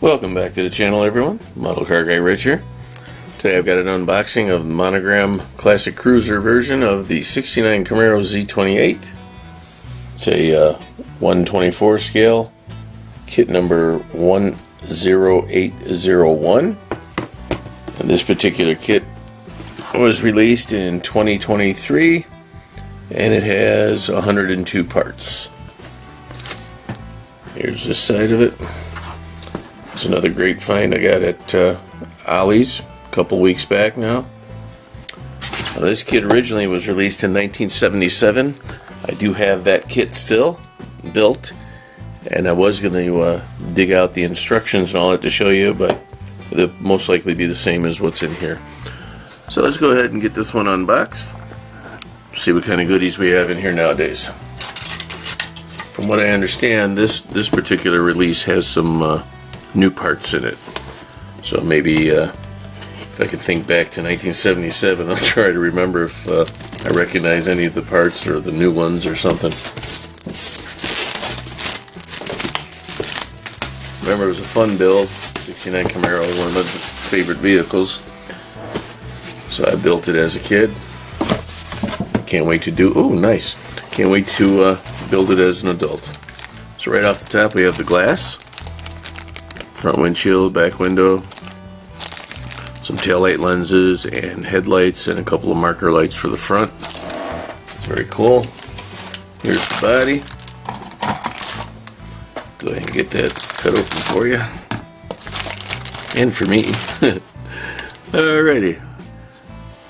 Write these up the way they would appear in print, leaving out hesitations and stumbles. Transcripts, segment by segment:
Welcome back to the channel, everyone. Model Car Guy Rich here. Today I've got an unboxing of the Monogram Classic Cruiser version of the '69 Camaro Z28. It's a 1/24 scale, kit number 10801. And this particular kit was released in 2023, and it has 102 parts. Here's this side of it. It's another great find I got at Ollie's a couple weeks back now. This kit originally was released in 1977. I do have that kit still built, and I was going to dig out the instructions and all that to show you, but they'll most likely be the same as what's in here. So let's go ahead and get this one unboxed. See what kind of goodies we have in here nowadays. From what I understand, this particular release has some new parts in it. So maybe if I could think back to 1977, I'll try to remember if I recognize any of the parts or the new ones or something. Remember, it was a fun build. '69 Camaro, one of my favorite vehicles. So I built it as a kid. Can't wait to do. Oh, nice! Can't wait to build it as an adult. So right off the top, we have the glass. Front windshield, back window, some taillight lenses and headlights, and a couple of marker lights for the front. It's very cool. Here's the body. Go ahead and get that cut open for you. And for me. Alrighty.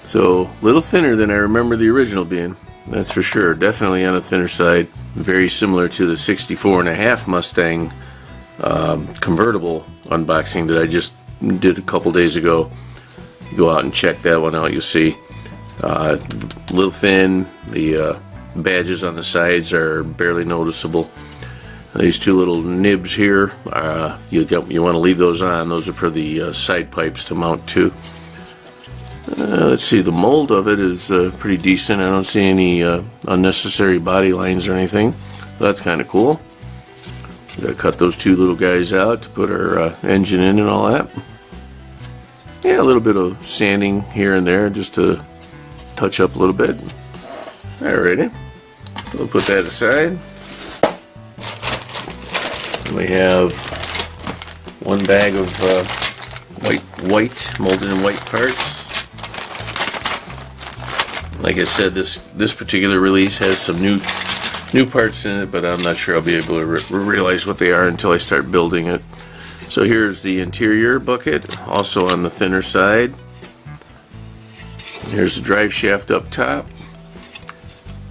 So, a little thinner than I remember the original being. That's for sure. Definitely on the thinner side. Very similar to the 64.5 Mustang convertible unboxing that I just did a couple days ago. Go out and check that one out, you'll see. A little thin. The badges on the sides are barely noticeable. These two little nibs here, you want to leave those on. Those are for the side pipes to mount to. Let's see, the mold of it is pretty decent. I don't see any unnecessary body lines or anything. That's kind of cool. Gotta cut those two little guys out to put our engine in and all that. Yeah, a little bit of sanding here and there just to touch up a little bit. Alrighty, so we'll put that aside. We have one bag of white molded in white parts. Like I said, this particular release has some new parts in it, but I'm not sure I'll be able to realize what they are until I start building it. So here's the interior bucket, also on the thinner side. Here's the drive shaft up top,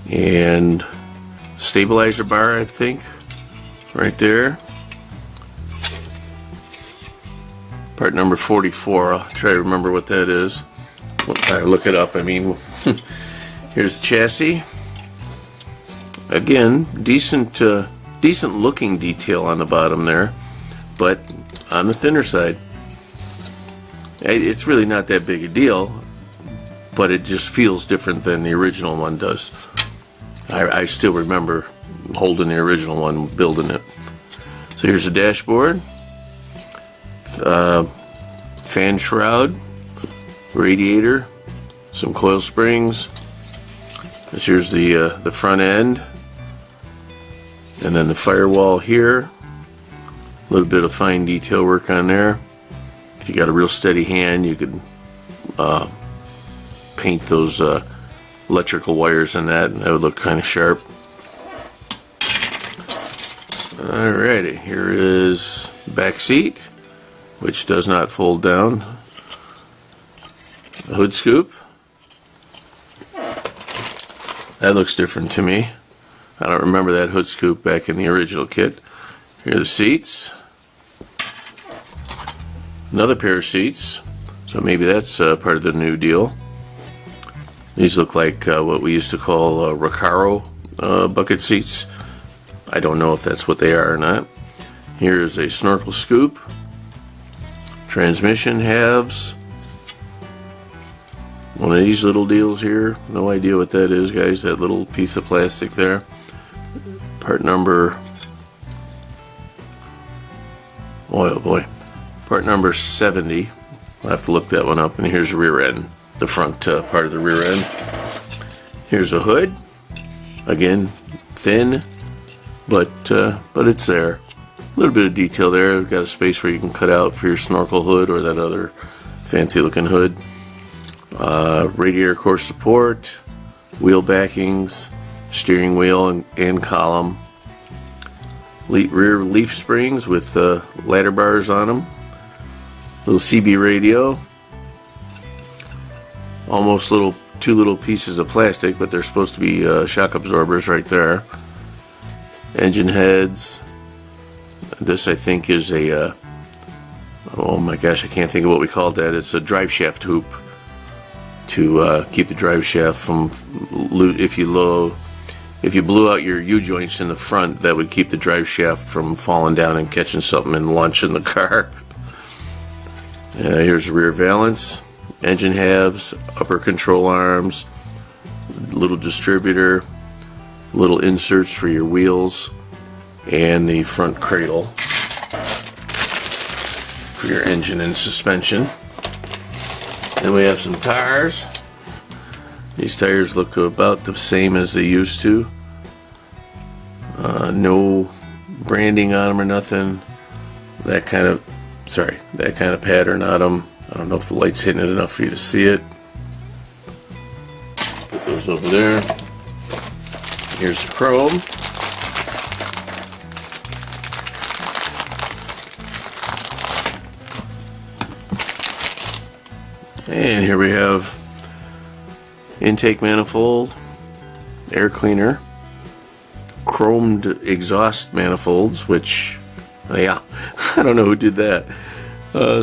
and stabilizer bar, I think, right there. Part number 44. I'll try to remember what that is. I'll look it up. I mean, here's the chassis. Again, decent looking detail on the bottom there, but on the thinner side. It's really not that big a deal, but it just feels different than the original one does. I still remember holding the original one, building it. So here's the dashboard, fan shroud, radiator, some coil springs. Here's the front end. And then the firewall here, a little bit of fine detail work on there. If you got a real steady hand, you could paint those electrical wires in that, and that would look kind of sharp. Alrighty, here is back seat, which does not fold down. A hood scoop. That looks different to me. I don't remember that hood scoop back in the original kit. Here are the seats. Another pair of seats. So maybe that's part of the new deal. These look like what we used to call Recaro bucket seats. I don't know if that's what they are or not. Here's a snorkel scoop. Transmission halves. One of these little deals here. No idea what that is, guys. That little piece of plastic there. Part number, oh boy, Part number 70. I'll have to look that one up. And here's the rear end, the front part of the rear end. Here's a hood. Again, thin, but it's there. A little bit of detail there. We've got a space where you can cut out for your snorkel hood or that other fancy looking hood. Radiator core support, wheel backings, steering wheel and column. Rear leaf springs with ladder bars on them. Little CB radio. Almost two little pieces of plastic, but they're supposed to be shock absorbers right there. Engine heads. This I think is a oh my gosh, I can't think of what we called that. It's a drive shaft hoop to keep the drive shaft from if you blew out your U-joints in the front, that would keep the drive shaft from falling down and catching something and launching the car. Here's the rear valance, engine halves, upper control arms, little distributor, little inserts for your wheels, and the front cradle for your engine and suspension. Then we have some tires. These tires look about the same as they used to. No branding on them or nothing. That kind of pattern on them. I don't know if the light's hitting it enough for you to see it. Put those over there. Here's the chrome. And here we have intake manifold, air cleaner, chromed exhaust manifolds, which, yeah, I don't know who did that.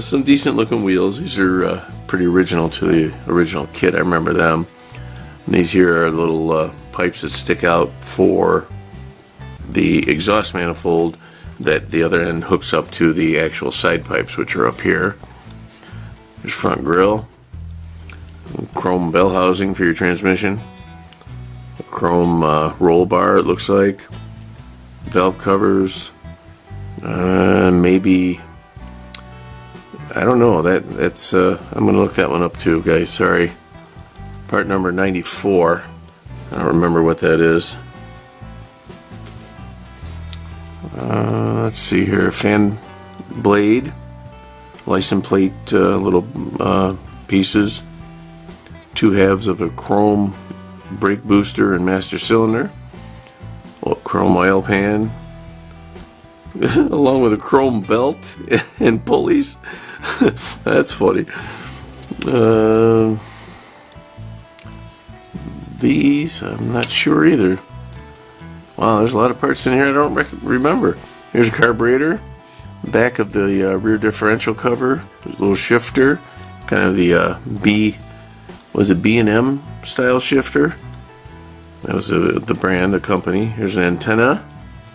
Some decent looking wheels. These are pretty original to the original kit. I remember them. And these here are little pipes that stick out for the exhaust manifold that the other end hooks up to the actual side pipes, which are up here. There's front grille. Chrome bell housing for your transmission. A chrome roll bar, it looks like. Valve covers. Maybe, I don't know. That's I'm gonna look that one up too, guys. Sorry. Part number 94. I don't remember what that is. Let's see here. Fan blade, license plate, little pieces. Two halves of a chrome brake booster and master cylinder. Chrome oil pan, along with a chrome belt and pulleys. That's funny. These, I'm not sure either. Wow, there's a lot of parts in here I don't remember. Here's a carburetor, back of the rear differential cover, there's a little shifter, kind of the B&M style shifter. That was the brand, the company. Here's an antenna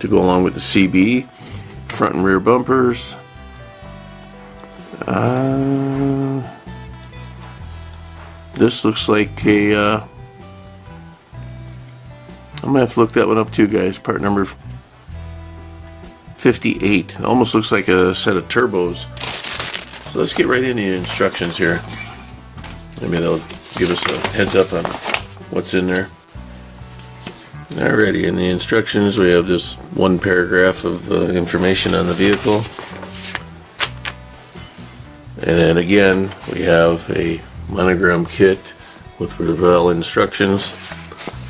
to go along with the CB, front and rear bumpers. This looks like a I'm gonna have to look that one up too, guys. Part number 58. It almost looks like a set of turbos. So let's get right into the instructions here. Maybe they'll give us a heads up on what's in there. Alrighty, in the instructions we have this one paragraph of information on the vehicle. And then again, we have a Monogram kit with Revell instructions,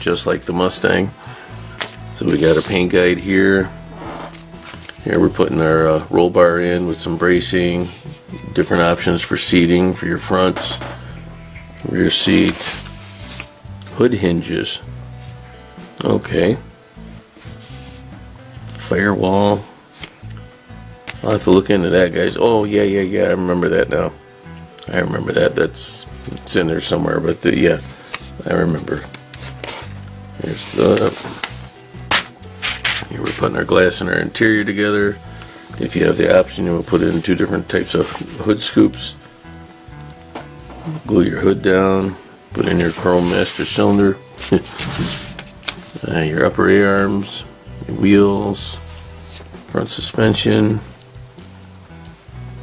just like the Mustang. So we got a paint guide here. Here we're putting our roll bar in with some bracing, different options for seating for your fronts, rear seat, hood hinges. Okay. Firewall. I'll have to look into that, guys. Oh, yeah, I remember that now. I remember that. It's in there somewhere, but yeah, I remember. Here's here we're putting our glass and our interior together. If you have the option, you will put it in two different types of hood scoops. Glue your hood down. Put in your chrome master cylinder. Your upper A-arms, your wheels, front suspension,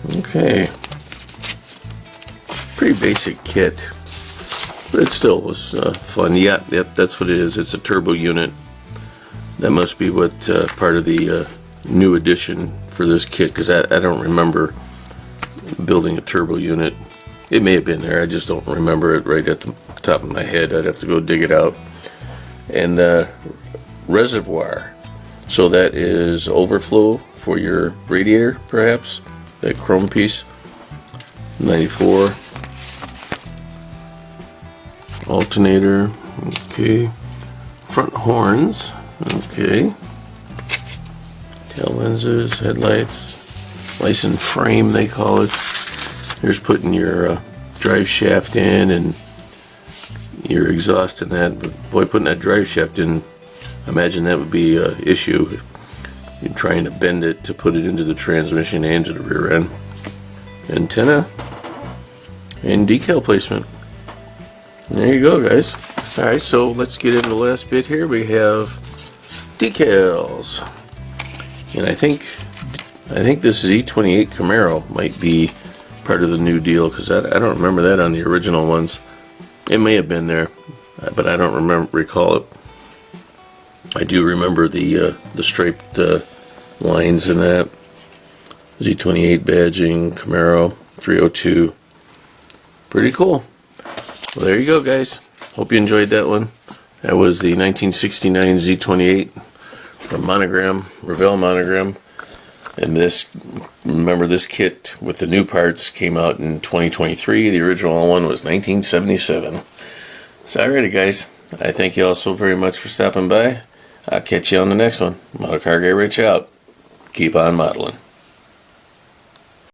Okay. Pretty basic kit, but it still was fun. Yep, that's what it is. It's a turbo unit. That must be what part of the new addition for this kit, because I don't remember building a turbo unit. It may have been there, I just don't remember it right at the top of my head. I'd have to go dig it out. And reservoir, so that is overflow for your radiator, perhaps, that chrome piece. 94. Alternator, okay. Front horns, okay. Tail lenses, headlights, license frame they call it. Here's putting your drive shaft in and your exhaust in that. But boy, putting that drive shaft in, imagine that would be an issue. You're trying to bend it to put it into the transmission and to the rear end. Antenna and decal placement. There you go, guys. Alright, so let's get into the last bit here. We have decals. And I think this Z28 Camaro might be part of the new deal, because I don't remember that on the original ones. It may have been there, but I don't recall it. I do remember the striped lines in that. Z28 badging, Camaro, 302. Pretty cool. Well, there you go, guys. Hope you enjoyed that one. That was the 1969 Z28 from Monogram, Revell Monogram. And this, remember, this kit with the new parts came out in 2023. The original one was 1977. So, alrighty, guys. I thank you all so very much for stopping by. I'll catch you on the next one. Model Car Guy Rich out. Keep on modeling.